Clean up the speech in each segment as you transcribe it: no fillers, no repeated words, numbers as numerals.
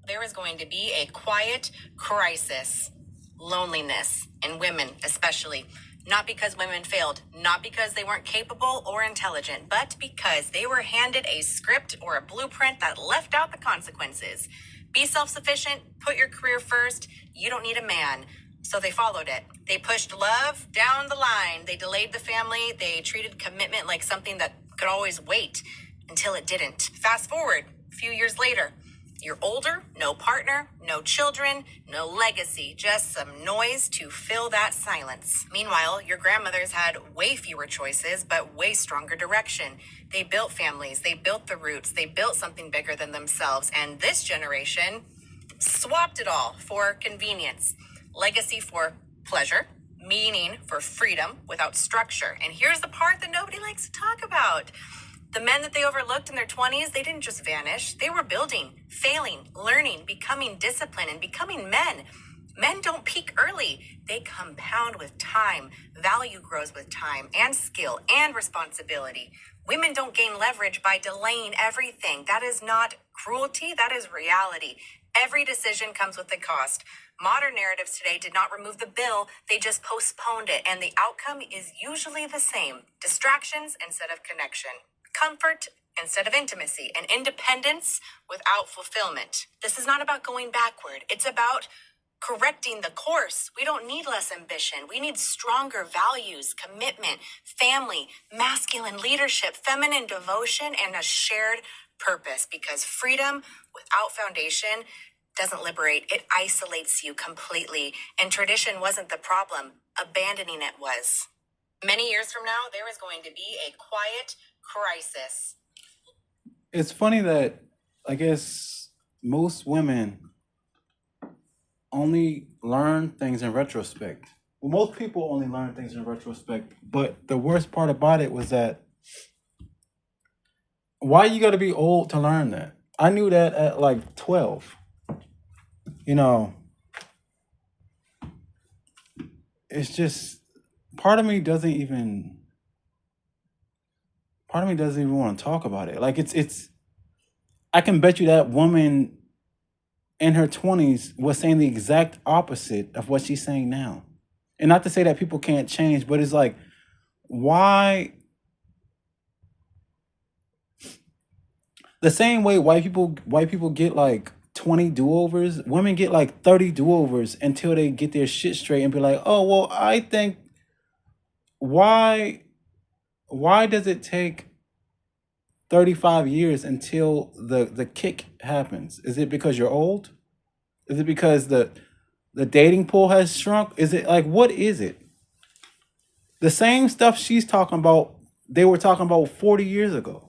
there is going to be a quiet crisis, loneliness in women, especially. Not because women failed, not because they weren't capable or intelligent, but because they were handed a script or a blueprint that left out the consequences. Be self sufficient, put your career first, you don't need a man. So they followed it. They pushed love down the line. They delayed the family. They treated commitment like something that could always wait until it didn't. Fast forward a few years later. You're older, no partner, no children, no legacy, just some noise to fill that silence. Meanwhile, your grandmothers had way fewer choices, but way stronger direction. They built families, they built the roots, they built something bigger than themselves. And this generation swapped it all for convenience, legacy for pleasure, meaning for freedom without structure. And here's the part that nobody likes to talk about. The men that they overlooked in their 20s, they didn't just vanish. They were building, failing, learning, becoming disciplined, and becoming men. Men don't peak early. They compound with time. Value grows with time and skill and responsibility. Women don't gain leverage by delaying everything. That is not cruelty. That is reality. Every decision comes with a cost. Modern narratives today did not remove the bill. They just postponed it. And the outcome is usually the same. Distractions instead of connection. Comfort instead of intimacy, and independence without fulfillment. This is not about going backward. It's about correcting the course. We don't need less ambition. We need stronger values, commitment, family, masculine leadership, feminine devotion, and a shared purpose, because freedom without foundation doesn't liberate. It isolates you completely. And tradition wasn't the problem. Abandoning it was. Many years from now, there is going to be a quiet crisis. It's funny that I guess most women only learn things in retrospect. Well, most people only learn things in retrospect. But the worst part about it was that why you got to be old to learn that? I knew that at like 12. You know, it's just part of me doesn't even want to talk about it. Like it's I can bet you that woman in her 20s was saying the exact opposite of what she's saying now. And not to say that people can't change, but it's like, why? The same way white people get like 20 do-overs, women get like 30 do-overs until they get their shit straight and be like, oh well, I think why does it take 35 years until the kick happens? Is it because you're old? Is it because the dating pool has shrunk? Is it like, what is it? The same stuff she's talking about, they were talking about 40 years ago.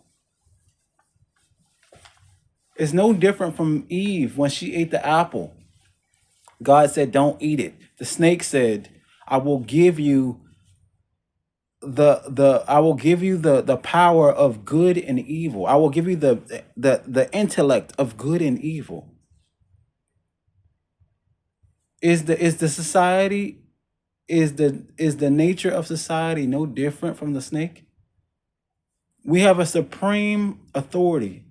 It's no different from Eve when she ate the apple. God said, don't eat it. The snake said, I will give you the power of good and evil. I will give you the intellect of good and evil. Is the society, is the nature of society no different from the snake? We have a supreme authority,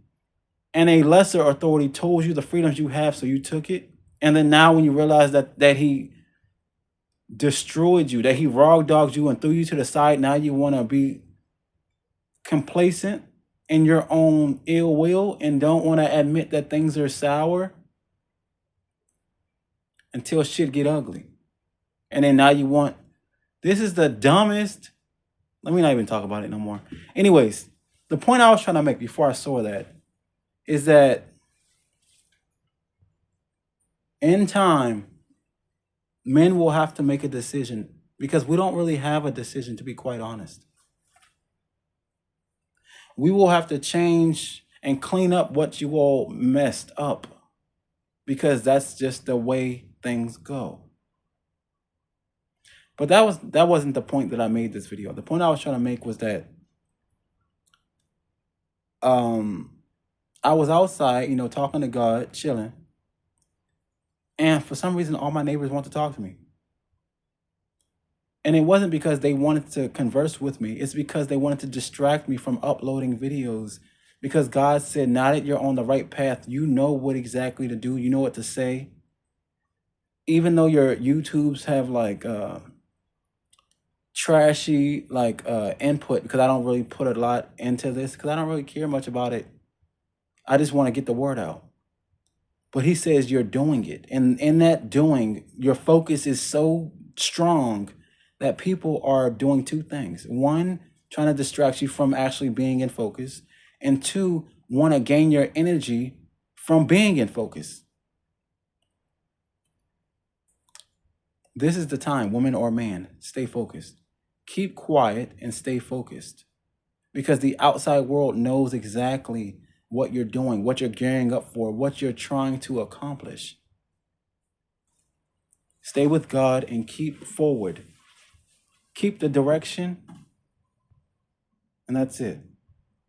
and a lesser authority told you the freedoms you have, so you took it. And then now when you realize that he destroyed you, that he raw dogged you and threw you to the side, now you want to be complacent in your own ill will and don't want to admit that things are sour until shit get ugly. And then now you want, this is the dumbest. Let me not even talk about it no more. Anyways, the point I was trying to make before I saw that is that in time, men will have to make a decision, because we don't really have a decision, to be quite honest. We will have to change and clean up what you all messed up, because that's just the way things go. But that wasn't the point that I made this video. The point I was trying to make was that I was outside, talking to God, chilling. And for some reason, all my neighbors want to talk to me. And it wasn't because they wanted to converse with me. It's because they wanted to distract me from uploading videos Because God said, now that you're on the right path, you know what exactly to do, you know what to say. Even though your YouTubes have like trashy like input, because I don't really put a lot into this because I don't really care much about it. I just want to get the word out. But he says you're doing it. And in that doing, your focus is so strong that people are doing two things. One, trying to distract you from actually being in focus. And two, want to gain your energy from being in focus. This is the time, woman or man, stay focused. Keep quiet and stay focused. Because the outside world knows exactly what you're doing, what you're gearing up for, what you're trying to accomplish. Stay with God and keep forward. Keep the direction, and that's it.